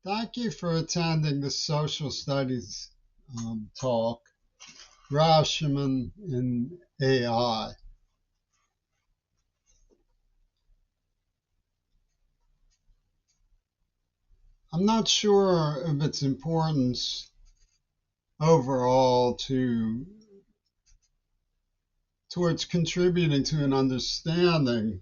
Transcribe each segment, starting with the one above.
Thank you for attending the social studies talk, Rashomon AI. I'm not sure of its importance overall towards contributing to an understanding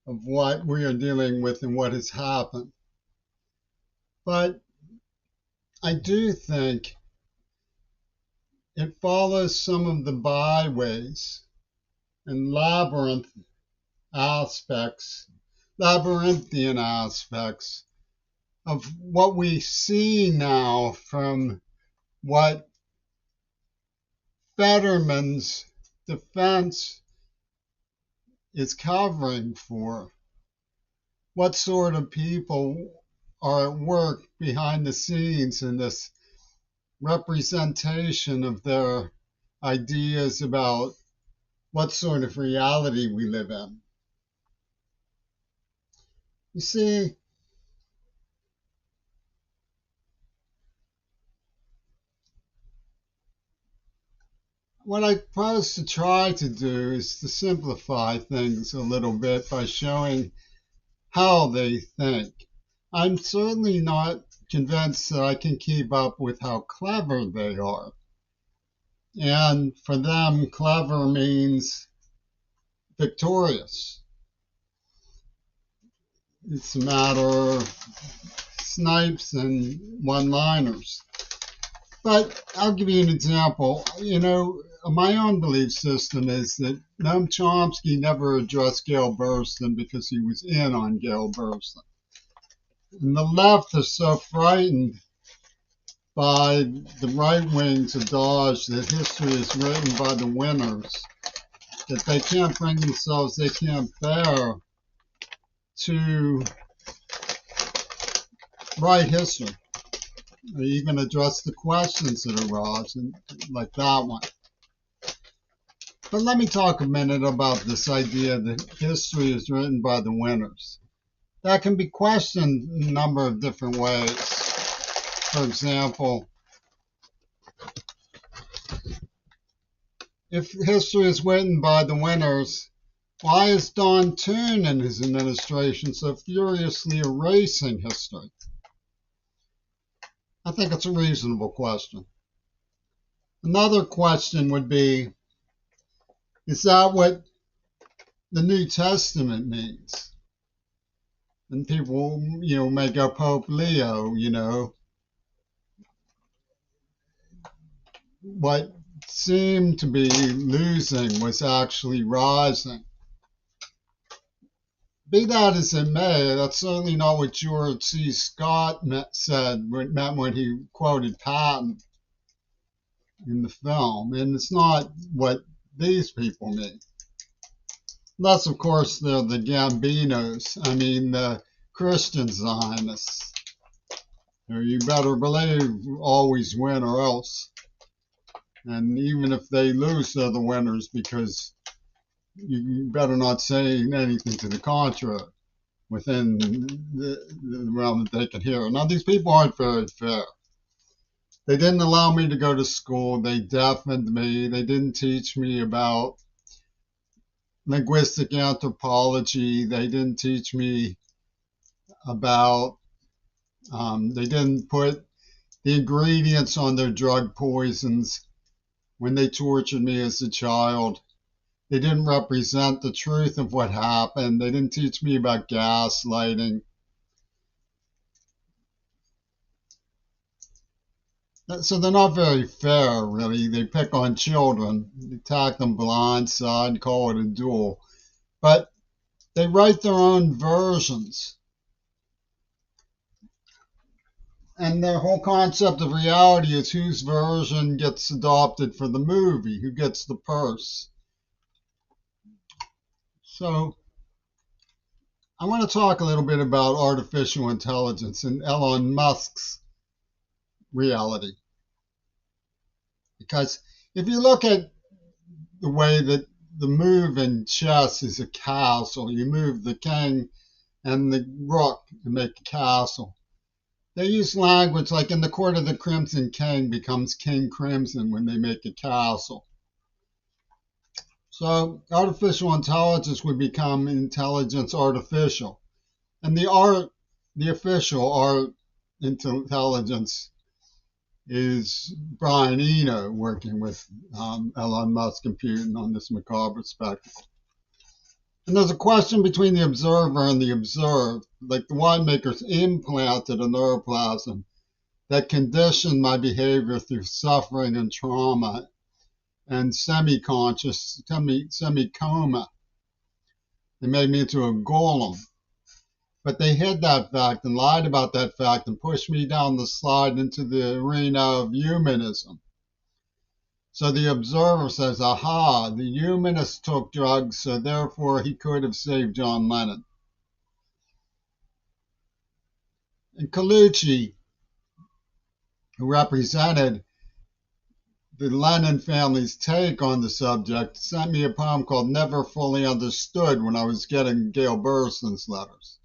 of what we are dealing with and what has happened. But I do think it follows some of the byways and aspects, labyrinthian aspects of what we see now from what Fetterman's defense is covering for. What sort of people are at work behind the scenes in this representation of their ideas about what sort of reality we live in. You see, what I propose to try to do is to simplify things a little bit by showing how they think. I'm certainly not convinced that I can keep up with how clever they are. And for them, clever means victorious. It's a matter of snipes and one-liners. But I'll give you an example. My own belief system is that Noam Chomsky never addressed Gail Burstyn because he was in on Gail Burstyn. And the left is so frightened by the right wing's adage that history is written by the winners that they can't bear to write history or even address the questions that arise, like that one. But let me talk a minute about this idea that history is written by the winners. That can be questioned in a number of different ways. For example, if history is written by the winners, why is Don Toon and his administration so furiously erasing history? I think it's a reasonable question. Another question would be, is that what the New Testament means? And people, may go Pope Leo, what seemed to be losing was actually rising. Be that as it may, that's certainly not what George C. Scott meant when he quoted Patton in the film, and it's not what these people mean. Unless, of course, they're the Gambinos, the Christian Zionists. You better believe always win or else. And even if they lose, they're the winners because you better not say anything to the contrary within the realm that they can hear. Now, these people aren't very fair. They didn't allow me to go to school. They deafened me. They didn't teach me about linguistic anthropology. They didn't teach me about, they didn't put the ingredients on their drug poisons when they tortured me as a child. They didn't represent the truth of what happened. They didn't teach me about gaslighting. So they're not very fair, really. They pick on children, attack them blindside, call it a duel. But they write their own versions. And their whole concept of reality is whose version gets adopted for the movie, who gets the purse. So I want to talk a little bit about artificial intelligence and Elon Musk's reality. Because if you look at the way that the move in chess is a castle, you move the king and the rook to make a castle. They use language like in the Court of the Crimson King becomes King Crimson when they make a castle. So artificial intelligence would become intelligence artificial. And the official art intelligence is Brian Eno working with Elon Musk computing on this macabre spectacle. And there's a question between the observer and the observed. Like the winemakers implanted a neuroplasm that conditioned my behavior through suffering and trauma and semi-conscious, semi-coma. They made me into a golem. But they hid that fact and lied about that fact and pushed me down the slide into the arena of humanism. So the observer says, aha, the humanist took drugs, so therefore he could have saved John Lennon. And Colucci, who represented the Lennon family's take on the subject, sent me a poem called Never Fully Understood when I was getting Gail Burstyn's letters.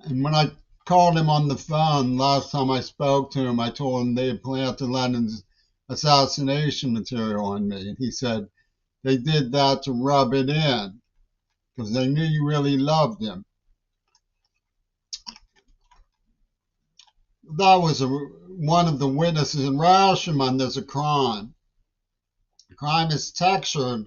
And when I called him on the phone last time I spoke to him, I told him they had planted Lennon's assassination material on me. And he said they did that to rub it in because they knew you really loved him. That was one of the witnesses. In Rashomon, there's a crime. The crime is textured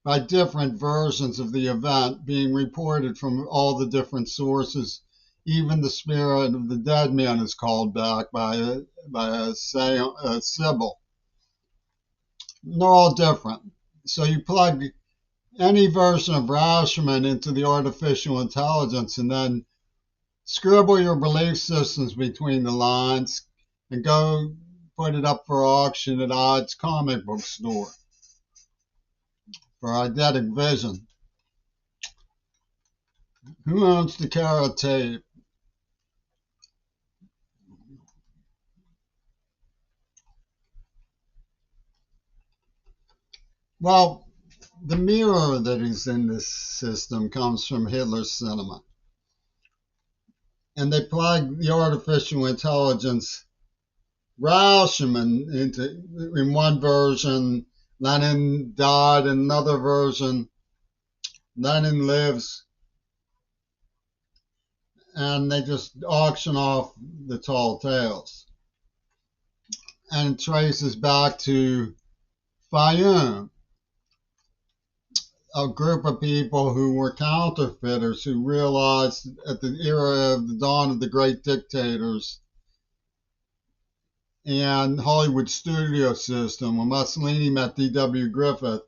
by different versions of the event being reported from all the different sources. Even the spirit of the dead man is called back by a Sybil. They're all different. So you plug any version of Rashomon into the artificial intelligence and then scribble your belief systems between the lines and go put it up for auction at Odd's comic book store for eidetic vision. Who owns the carrot tape? Well, the mirror that is in this system comes from Hitler's cinema. And they plug the artificial intelligence Rashomon in one version, Lenin died in another version, Lenin lives, and they just auction off the tall tales. And it traces back to Fayum, a group of people who were counterfeiters who realized at the era of the dawn of the great dictators and Hollywood studio system, when Mussolini met D.W. Griffith,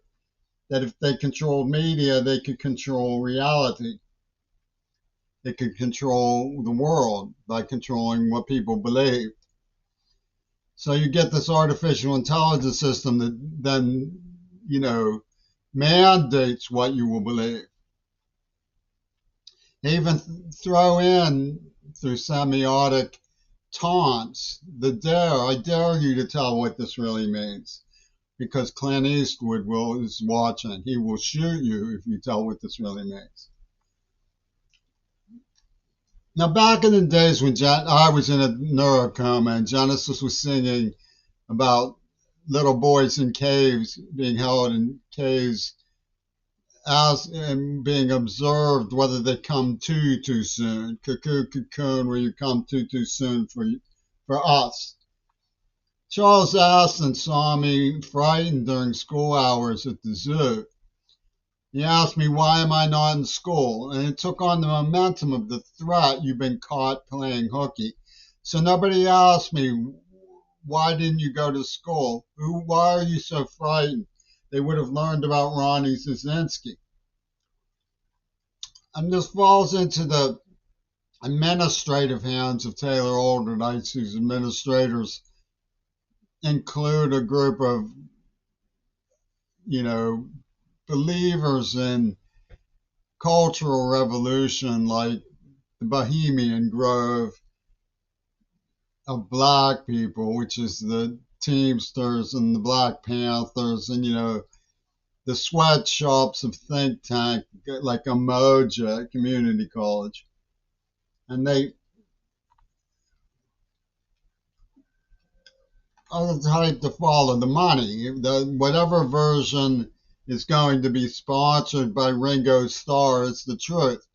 that if they controlled media, they could control reality. They could control the world by controlling what people believed. So you get this artificial intelligence system that then, mandates what you will believe. They even throw in, through semiotic taunts, I dare you to tell what this really means. Because Clint Eastwood is watching. He will shoot you if you tell what this really means. Now, back in the days when I was in a neurocoma and Genesis was singing about little boys in caves, being held in caves, and being observed whether they come too soon. Cuckoo, cocoon, where you come too soon for us. Charles Aston saw me frightened during school hours at the zoo. He asked me, why am I not in school? And it took on the momentum of the threat, you've been caught playing hooky. So nobody asked me, why didn't you go to school? Why are you so frightened? They would have learned about Ronnie Zazinski. And this falls into the administrative hands of Taylor Alderdice, whose administrators include a group of, believers in cultural revolution like the Bohemian Grove of black people, which is the Teamsters and the Black Panthers and, the sweatshops of think tank like Umoja Community College. and they are the type to follow the money. Whatever version is going to be sponsored by Ringo Starr is the truth.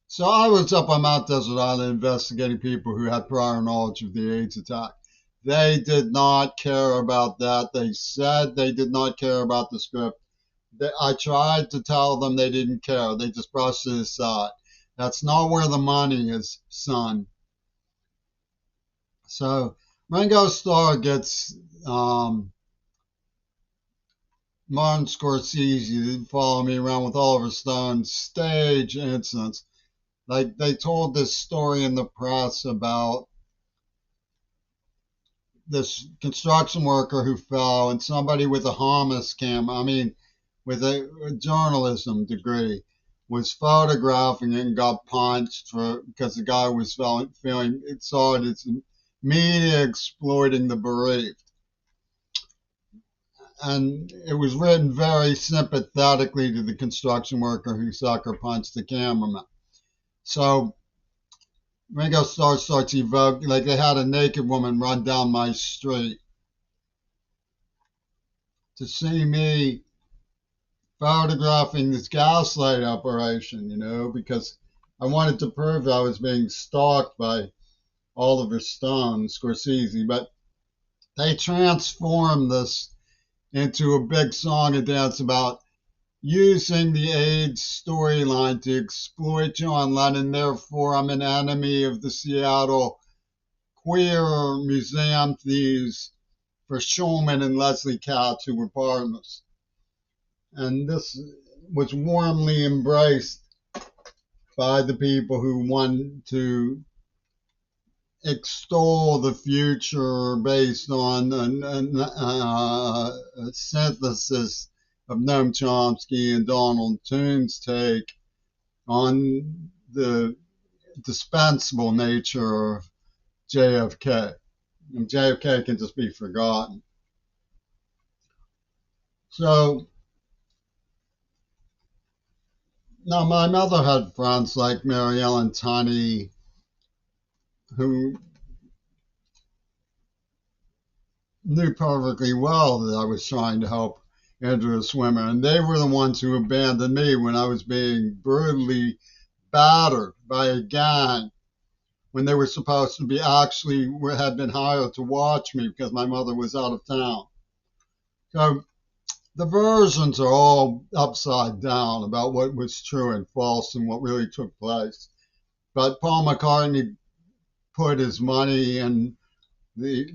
So I was up on Mount Desert Island investigating people who had prior knowledge of the AIDS attack. They did not care about that. They said they did not care about the script. I tried to tell them they didn't care. They just brushed it aside. That's not where the money is, son. So Ringo Starr gets Martin Scorsese to follow me around with Oliver Stone's stage incidents. Like they told this story in the press about this construction worker who fell and somebody with a hummus camera, with a journalism degree, was photographing it and got punched because the guy was feeling it saw it as media exploiting the bereaved. And it was written very sympathetically to the construction worker who sucker punched the cameraman. So Ringo Starr starts evoking, like they had a naked woman run down my street to see me photographing this gaslight operation, because I wanted to prove I was being stalked by Oliver Stone, Scorsese. But they transformed this into a big song and dance about using the AIDS storyline to exploit John Lennon. Therefore, I'm an enemy of the Seattle queer museum thieves for Shulman and Leslie Katz, who were partners. And this was warmly embraced by the people who want to extol the future based on a synthesis of Noam Chomsky and Donald Toon's take on the dispensable nature of JFK. And JFK can just be forgotten. So now my mother had friends like Mary Ellen Tunney who knew perfectly well that I was trying to help Andrews women, and they were the ones who abandoned me when I was being brutally battered by a gang when they were supposed to be actually had been hired to watch me because my mother was out of town. So the versions are all upside down about what was true and false and what really took place. But Paul McCartney put his money in the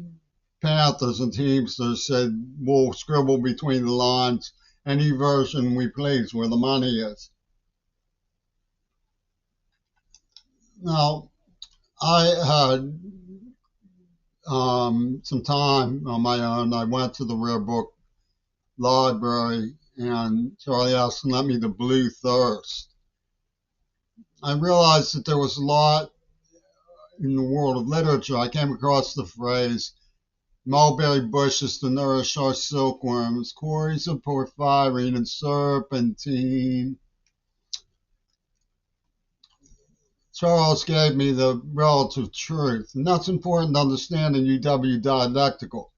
Panthers and Teamsters, said we'll scribble between the lines any version we please where the money is. Now, I had some time on my own. I went to the Rare Book Library and Charlie Austin lent me The Blue Thirst. I realized that there was a lot in the world of literature. I came across the phrase mulberry bushes to nourish our silkworms, quarries of porphyrin and serpentine. Charles gave me the relative truth, and that's important to understand in UW dialectical,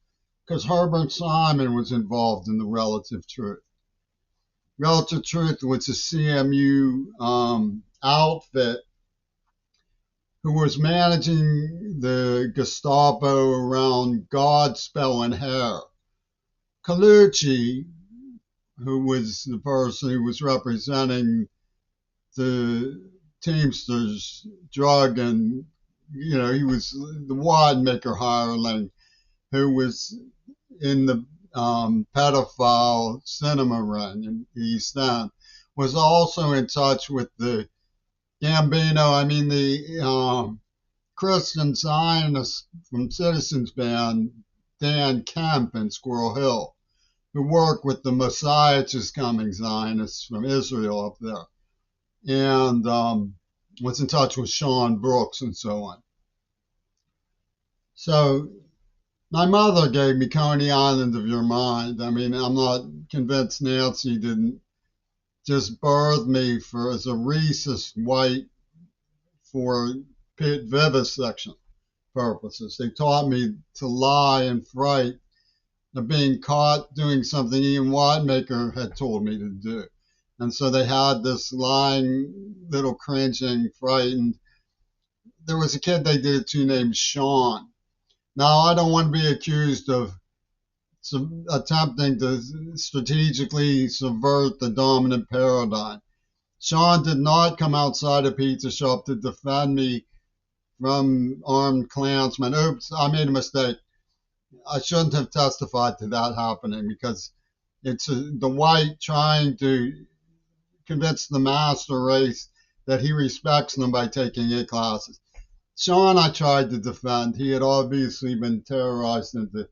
because Herbert Simon was involved in the relative truth. Relative truth was a CMU outfit who was managing the Gestapo around Godspell and Hare. Colucci, who was the person who was representing the Teamsters drug and, he was the wadmaker hireling who was in the pedophile cinema ring in East End, was also in touch with the Gambino, the Christian Zionist from Citizens Band, Dan Kemp in Squirrel Hill, who worked with the Messiah is Coming Zionists from Israel up there, and was in touch with Sean Brooks and so on. So my mother gave me Coney Island of Your Mind. I'm not convinced Nancy didn't just birth me as a rhesus white for vivisection purposes. They taught me to lie and fright of being caught doing something Ian Wadmaker had told me to do. And so they had this lying, little cringing, frightened. There was a kid they did it to named Sean. Now, I don't want to be accused of attempting to strategically subvert the dominant paradigm. Sean did not come outside a pizza shop to defend me from armed Klansmen. Oops, I made a mistake. I shouldn't have testified to that happening because it's the white trying to convince the master race that he respects them by taking A classes. Sean, I tried to defend. He had obviously been terrorized into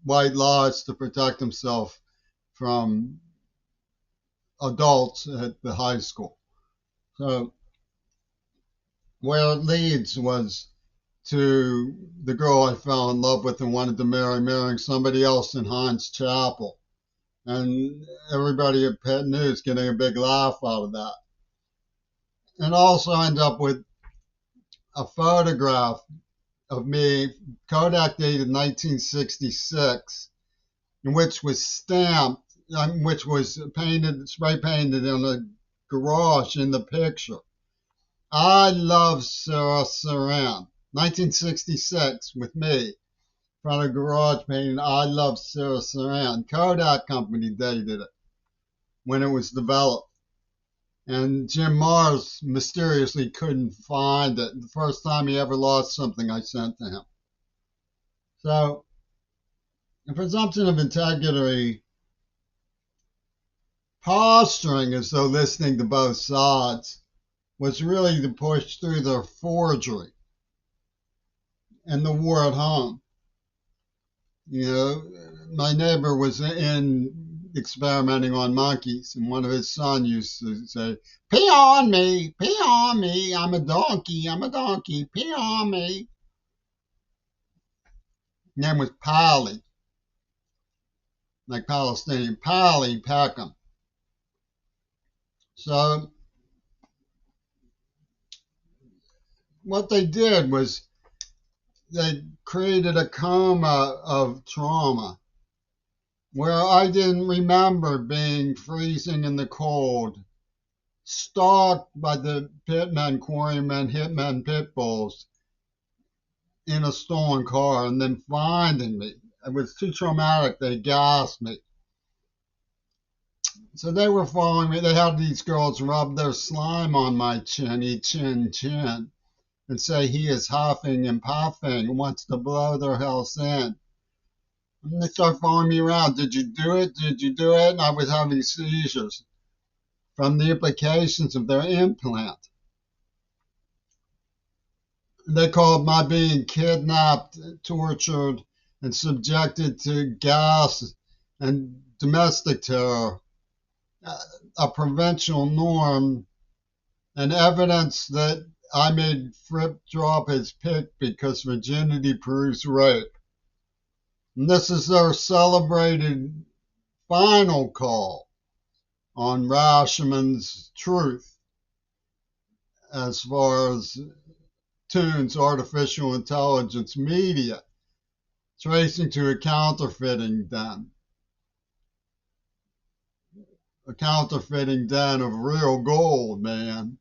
white lies to protect himself from adults at the high school. So where it leads was to the girl I fell in love with and wanted to marry, marrying somebody else in Heinz Chapel. And everybody at Pet News getting a big laugh out of that. And also end up with a photograph of me, Kodak dated 1966, which was stamped, which was painted, spray painted in a garage in the picture. I love Sarah Saran. 1966 with me, in front of a garage painting. I love Sarah Saran. Kodak Company dated it when it was developed. And Jim Mars mysteriously couldn't find it. The first time he ever lost something I sent to him. So, the presumption of integrity, posturing as though listening to both sides, was really to push through their forgery and the war at home. You know, my neighbor was in experimenting on monkeys, and one of his sons used to say, pee on me, I'm a donkey, pee on me. His name was Pally, like Palestinian, Pally Peckham. So what they did was they created a coma of trauma where I didn't remember being freezing in the cold, stalked by the pitmen, quarrymen, hitmen, pit bulls in a stolen car, and then finding me. It was too traumatic. They gassed me. So they were following me. They had these girls rub their slime on my chinny chin, and say he is huffing and puffing and wants to blow their house in. And they start following me around. Did you do it? Did you do it? And I was having seizures from the implications of their implant. They called my being kidnapped, tortured, and subjected to gas and domestic terror a provincial norm and evidence that I made Fripp drop his pick because virginity proves rape. And this is their celebrated final call on Rashomon's truth as far as tunes artificial intelligence media, tracing to a counterfeiting den. A counterfeiting den of real gold, man.